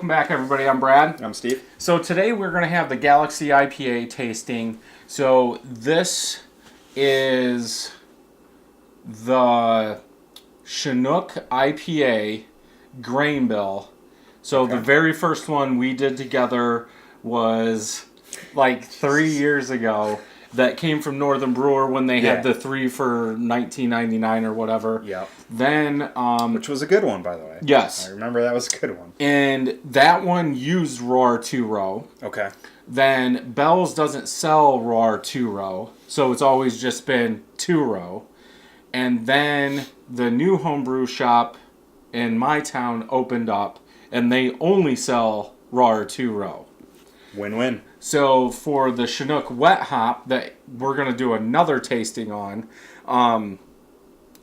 welcome back everybody. I'm Brad. I'm Steve. So today we're going to have the Galaxy IPA tasting. So this is the Chinook IPA grain bill. So the very first one we did together was like 3 years ago. That came from Northern Brewer when they had the 3 for $19.99 or whatever. Yep. Then, which was a good one, by the way. Yes. I remember that was a good one. And that one used Roar 2-row. Okay. Then Bell's doesn't sell Roar 2-row, so it's always just been 2-row. And then the new homebrew shop in my town opened up, and they only sell Roar 2-row. Win-win. So for the Chinook wet hop that we're going to do another tasting on,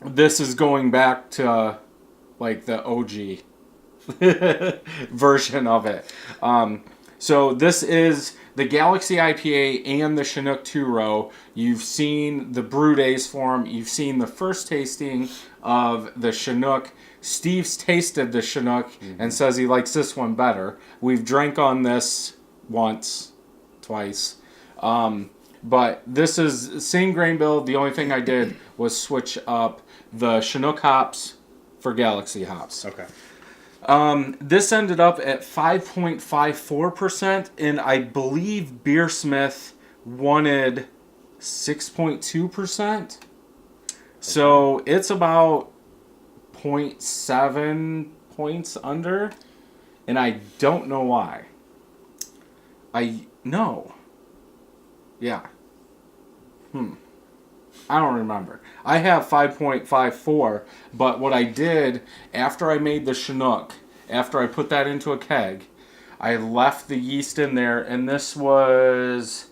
this is going back to like the OG version of it. So this is the Galaxy IPA and the Chinook 2-row. You've seen the brew days for them. You've seen the first tasting of the Chinook. Steve's tasted the Chinook and says he likes this one better. We've drank on this once, twice. But this is the same grain bill. The only thing I did was switch up the Chinook hops for Galaxy hops. Okay. This ended up at 5.54%, and I believe Beersmith wanted 6.2%. So it's about 0.7 points under, and I don't know why. No. Yeah. I don't remember. I have 5.54, but what I did after I made the Chinook, after I put that into a keg, I left the yeast in there, and this was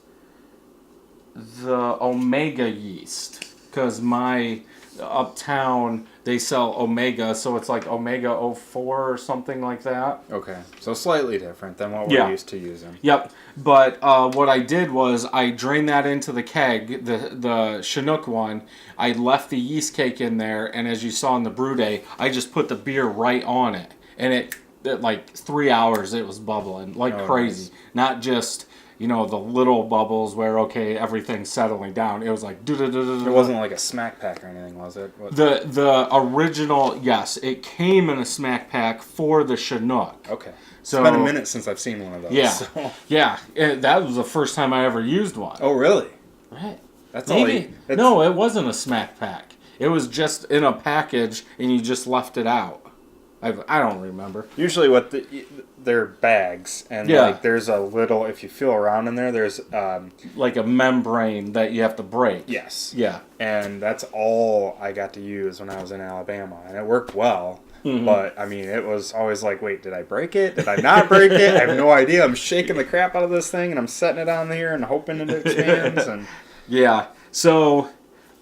the Omega yeast, because my uptown, they sell Omega, so it's like Omega 04 or something like that. Okay. So slightly different than what we're used to using. Yep. But what I did was I drained that into the keg, the Chinook one. I left the yeast cake in there, and as you saw in the brew day, I just put the beer right on it. And it like 3 hours, it was bubbling like crazy. Nice. Not just, the little bubbles where, everything's settling down. It was like... It wasn't like a smack pack or anything, was it? The original, yes. It came in a smack pack for the Chinook. Okay. So, it's been a minute since I've seen one of those. Yeah. So. Yeah. That was the first time I ever used one. Oh, really? Right. That's Maybe. No, it wasn't a smack pack. It was just in a package, and you just left it out. I don't remember. Usually they're bags, and like there's a little, if you feel around in there, there's like a membrane that you have to break. Yes. Yeah. And that's all I got to use when I was in Alabama, and it worked well. But, I mean, it was always like, wait, did I break it? Did I not break it? I have no idea. I'm shaking the crap out of this thing, and I'm setting it on here and hoping it expands. And yeah. So,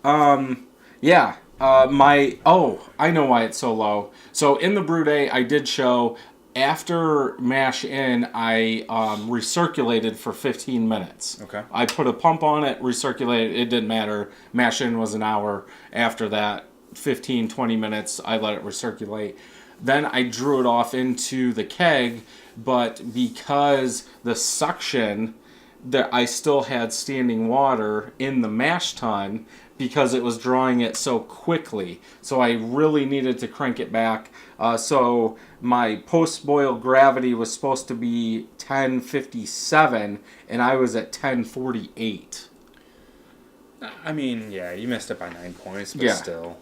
yeah. I know why it's so low. So in the brew day, I did show after mash in, I recirculated for 15 minutes. Okay. I put a pump on it, recirculated. It didn't matter. Mash in was an hour. After that, 15, 20 minutes, I let it recirculate. Then I drew it off into the keg, but because the suction, I still had standing water in the mash tun because it was drawing it so quickly. So I really needed to crank it back. So my post-boil gravity was supposed to be 1057, and I was at 1048. I mean, yeah, you missed it by 9 points, but still.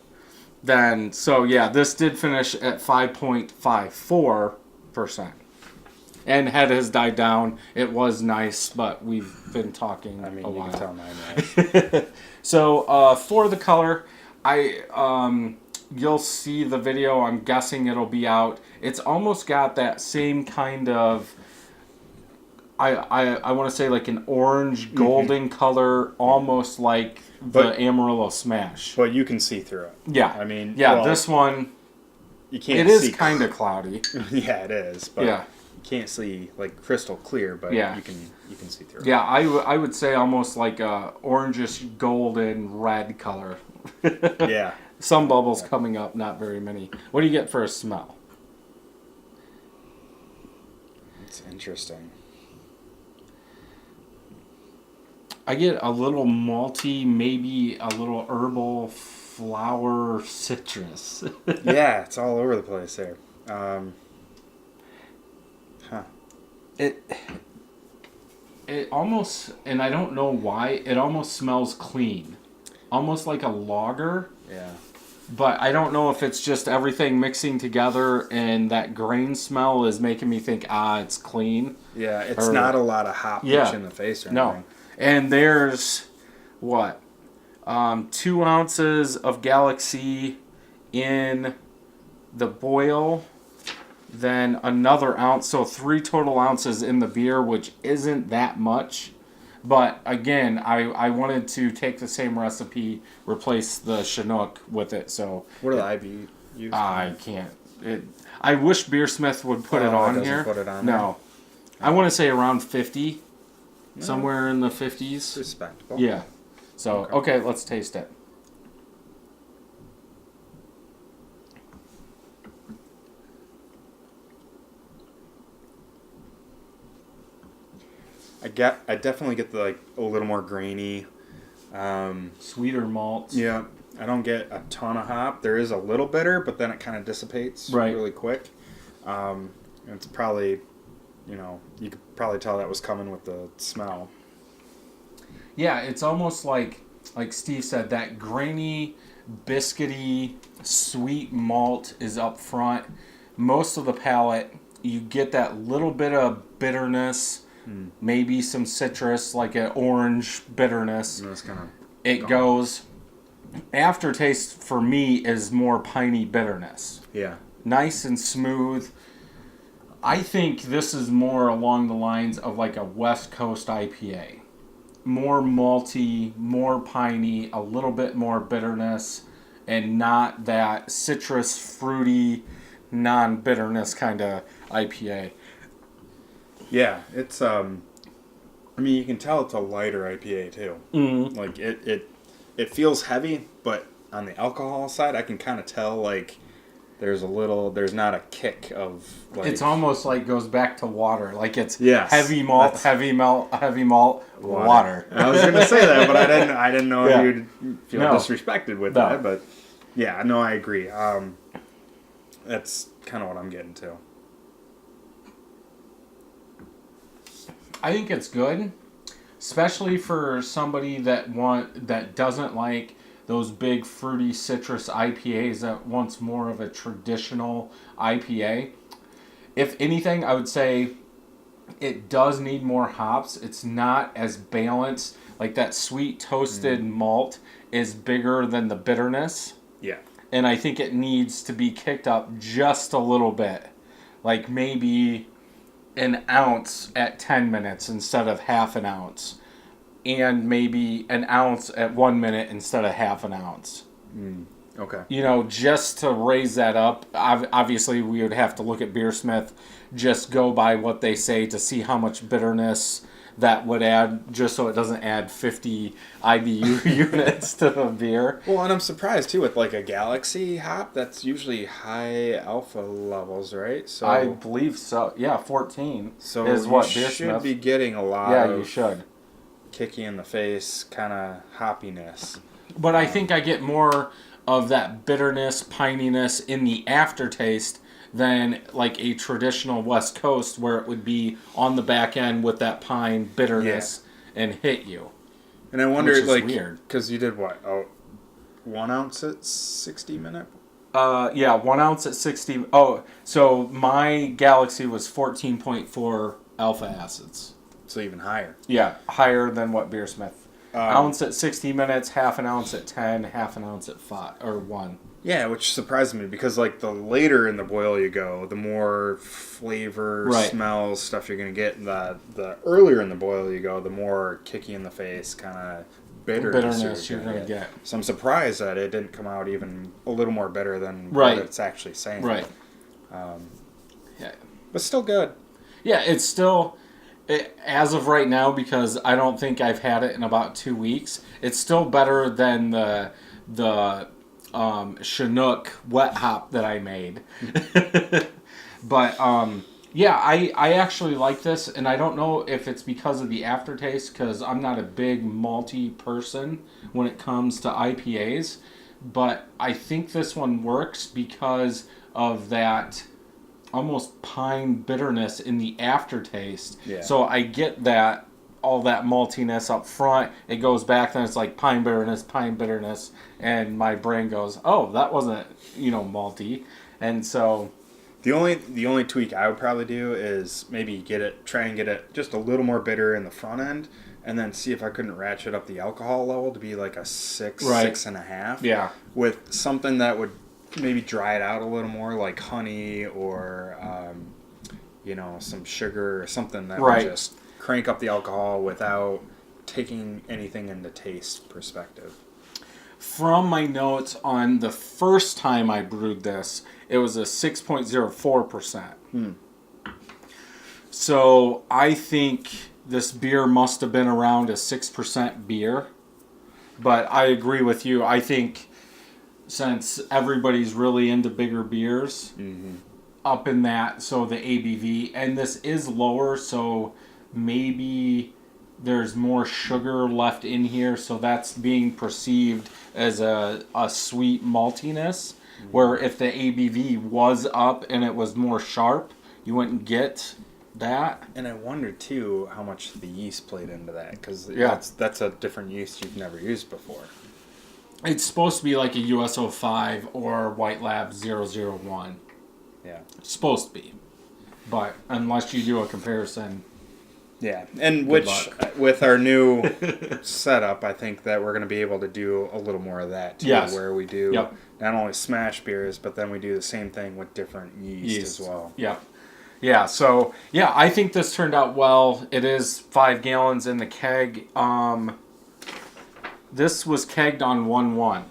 Then, this did finish at 5.54%. And head has died down. It was nice, but we've been talking a while. You can tell mine was. So, for the color, you'll see the video. I'm guessing it'll be out. It's almost got that same kind of, I want to say like an orange golden color, almost like the Amarillo Smash. But you can see through it. Yeah. I mean, this one, you can't. It is kind of cloudy. Yeah, it is. But you can't see like crystal clear, but you can see through it. Yeah, I would say almost like a orangish golden red color. Yeah. Some bubbles coming up, not very many. What do you get for a smell? That's interesting. I get a little malty, maybe a little herbal, flower, citrus. Yeah, it's all over the place there. It almost, and I don't know why, it almost smells clean. Almost like a lager. Yeah. But I don't know if it's just everything mixing together and that grain smell is making me think, it's clean. Yeah, it's not a lot of hop pitch in the face or anything. No. And there's, what, 2 ounces of Galaxy in the boil, then another ounce, so 3 total ounces in the beer, which isn't that much. But again, I wanted to take the same recipe, replace the chinook with it. So what do the IBU use? I can't. I wish Beersmith would put it on here. Put it on no, I want to say around 50, somewhere in the 50s. Respectable. Yeah. So okay, let's taste it. I definitely get the a little more grainy, Sweeter malts. Yeah, I don't get a ton of hop. There is a little bitter, but then it kind of dissipates really quick. It's probably, you could probably tell that was coming with the smell. Yeah, it's almost like Steve said, that grainy, biscuity, sweet malt is up front. Most of the palate, you get that little bit of bitterness. Maybe some citrus, like an orange bitterness. And that's kind of it goes. Aftertaste for me is more piney bitterness. Yeah. Nice and smooth. I think this is more along the lines of like a West Coast IPA. More malty, more piney, a little bit more bitterness, and not that citrus, fruity, non-bitterness kind of IPA. Yeah, it's you can tell it's a lighter IPA too. Mm-hmm. Like it feels heavy, but on the alcohol side, I can kind of tell there's not a kick of it's almost like goes back to water. Like it's yes, heavy malt, water. I was going to say that, but I didn't know if you'd feel disrespected with that. But yeah, no, I agree. That's kind of what I'm getting to. I think it's good, especially for somebody that doesn't like those big fruity citrus IPAs, that wants more of a traditional IPA. If anything, I would say it does need more hops. It's not as balanced. Like that sweet toasted malt is bigger than the bitterness. Yeah. And I think it needs to be kicked up just a little bit. Like maybe an ounce at 10 minutes instead of half an ounce, and maybe an ounce at 1 minute instead of half an ounce. Okay. Just to raise that up. Obviously, we would have to look at Beersmith, just go by what they say to see how much bitterness that would add, just so it doesn't add 50 IBU units to the beer. Well, and I'm surprised too with like a Galaxy hop. That's usually high alpha levels, right? So I believe so. Yeah, 14 so is what you Beersmith should be getting a lot. Yeah, you should. Kicky in the face kind of hoppiness. But I think I get more of that bitterness, pininess in the aftertaste than like a traditional West Coast, where it would be on the back end with that pine bitterness and hit you. And I wonder, weird, because you did what? 1 ounce at 60 minute? Yeah, 1 ounce at 60. Oh, so my Galaxy was 14.4 alpha acids. So even higher. Yeah, higher than what Beersmith. Ounce at 60 minutes, half an ounce at 10, half an ounce at 5 or 1. Yeah, which surprised me because the later in the boil you go, the more flavor, smells, stuff you're going to get. The earlier in the boil you go, the more kicky in the face, kind of bitterness you're going to get. So I'm surprised that it didn't come out even a little more bitter than what it's actually saying. Right. But still good. Yeah, it's still, as of right now, because I don't think I've had it in about 2 weeks, it's still better than the Chinook wet hop that I made. But Yeah, I actually like this, and I don't know if it's because of the aftertaste, because I'm not a big malty person when it comes to IPAs, but I think this one works because of that almost pine bitterness in the aftertaste. Yeah. So I get that, all that maltiness up front, it goes back, then it's like pine bitterness, and my brain goes, oh, that wasn't, malty. And so... The only tweak I would probably do is maybe try and get it just a little more bitter in the front end, and then see if I couldn't ratchet up the alcohol level to be like a 6, Right. 6.5. Yeah. With something that would maybe dry it out a little more, like honey or some sugar or something that Right. would just crank up the alcohol without taking anything into taste perspective. From my notes on the first time I brewed this, it was a 6.04%. So I think this beer must have been around a 6% beer. But I agree with you. I think since everybody's really into bigger beers, up in that, so the ABV, and this is lower, so maybe there's more sugar left in here, so that's being perceived as a sweet maltiness, where if the ABV was up and it was more sharp, you wouldn't get that. And I wonder too how much the yeast played into that, because Yeah. that's a different yeast you've never used before. It's supposed to be like a USO5 or White Lab 001. Yeah. It's supposed to be. But unless you do a comparison... Yeah, and Good which luck. with our new setup, I think that we're going to be able to do a little more of that too, Yes. where we do Yep. not only smash beers, but then we do the same thing with different yeast as well. Yeah. Yeah, so, yeah, I think this turned out well. It is 5 gallons in the keg. This was kegged on 1/1.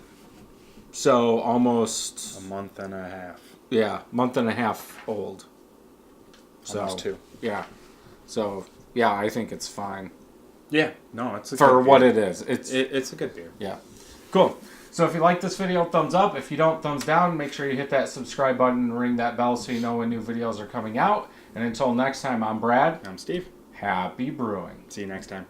So almost... A month and a half. Yeah, month and a half old. So, Almost 2. Yeah. So, yeah, I think it's fine. Yeah, no, it's a For good what beer. it is. It's a good beer. Yeah. Cool. So if you like this video, thumbs up. If you don't, thumbs down. Make sure you hit that subscribe button and ring that bell so you know when new videos are coming out. And until next time, I'm Brad. I'm Steve. Happy brewing. See you next time.